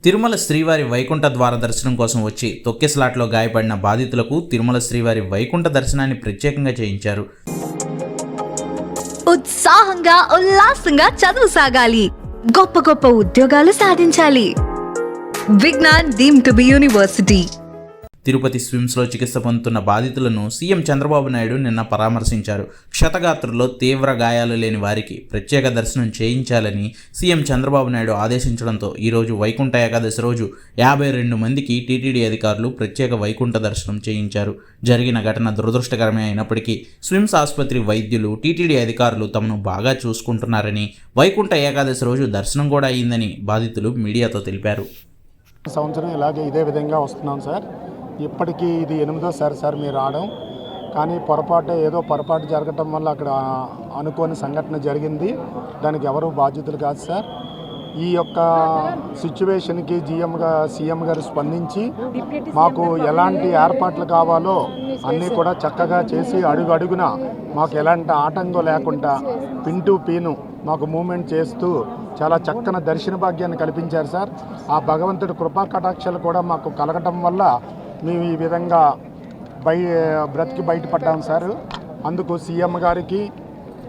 తిరుమల శ్రీవారి వైకుంఠ ద్వార దర్శనం కోసం వచ్చి తొక్కిసలాట్లో గాయపడిన బాధితులకు తిరుమల శ్రీవారి వైకుంఠ దర్శనాన్ని ప్రత్యేకంగా చేయించారు. ఉత్సాహంగా ఉల్లాసంగా చదువు సాగాలి, గొప్ప గొప్ప ఉద్యోగాలు సాధించాలి. Vignan deemed to be university. Tirupati స్విమ్స్లో చికిత్స పొందుతున్న బాధితులను సీఎం చంద్రబాబు నాయుడు నిన్న పరామర్శించారు. క్షతగాత్రుల్లో తీవ్ర గాయాలు లేని వారికి ప్రత్యేక దర్శనం చేయించాలని సీఎం చంద్రబాబు నాయుడు ఆదేశించడంతో ఈరోజు వైకుంఠ ఏకాదశి రోజు 52 మందికి టీటీడీ అధికారులు ప్రత్యేక వైకుంఠ దర్శనం చేయించారు. జరిగిన ఘటన దురదృష్టకరమే అయినప్పటికీ స్విమ్స్ ఆసుపత్రి వైద్యులు, టీటీడీ అధికారులు తమను బాగా చూసుకుంటున్నారని, వైకుంఠ ఏకాదశి రోజు దర్శనం కూడా అయిందని బాధితులు మీడియాతో తెలిపారు. సంవత్సరం ఇలాగే ఇదే విధంగా వస్తున్నాం సార్. ఇప్పటికీ ఇది 8వ సార్ మీరు రావడం, కానీ పొరపాటు జరగటం వల్ల అక్కడ అనుకోని సంఘటన జరిగింది. దానికి ఎవరు బాధ్యతలు కాదు సార్. ఈ యొక్క సిచ్యువేషన్కి సీఎం గారు స్పందించి మాకు ఎలాంటి ఏర్పాట్లు కావాలో అన్నీ కూడా చక్కగా చేసి అడుగున మాకు ఎలాంటి ఆటంకం లేకుండా పిన్ టు పీను మాకు మూమెంట్ చేస్తూ చాలా చక్కని దర్శన భాగ్యాన్ని కల్పించారు సార్. ఆ భగవంతుడి కృపా కటాక్షాలు కూడా మాకు కలగటం వల్ల మేము ఈ విధంగా బ్రతికి బయటపడ్డాం సార్. అందుకు సీఎం గారికి,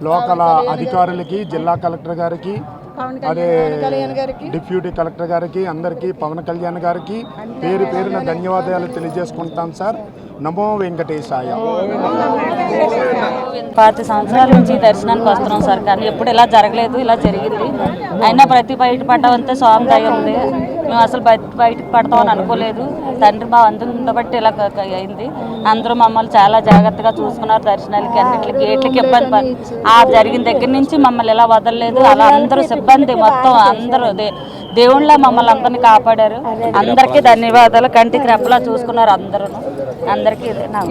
లోకల్ అధికారులకి, జిల్లా కలెక్టర్ గారికి, అదే డిప్యూటీ కలెక్టర్ గారికి, అందరికీ, పవన్ కళ్యాణ్ గారికి పేరున ధన్యవాదాలు తెలియజేసుకుంటాం సార్. నమో వెంకటేశాయ. 10 సంవత్సరాల నుంచి దర్శనానికి వస్తున్నాం సార్, కానీ ఎప్పుడు ఇలా జరగలేదు. ఇలా జరిగింది. అయినా బయటపడ్డామంతే స్వామి దయ ఉంది. మేము అసలు బయటకు పడతామని అనుకోలేదు. తండ్రి మా అందరం ఉండబట్టి ఇలా అయింది. అందరూ మమ్మల్ని చాలా జాగ్రత్తగా చూసుకున్నారు. దర్శనాలకి అన్నింటికి గేట్లకి ఇబ్బంది ఆ జరిగిన దగ్గర నుంచి మమ్మల్ని ఇలా వదలలేదు. అలా అందరూ సిబ్బంది మొత్తం అందరూ దేవుళ్ళ మమ్మల్ని అందరినీ కాపాడారు. అందరికీ ధన్యవాదాలు. కంటికి రెప్పలా చూసుకున్నారు అందరూ. అందరికీ ఇదే నా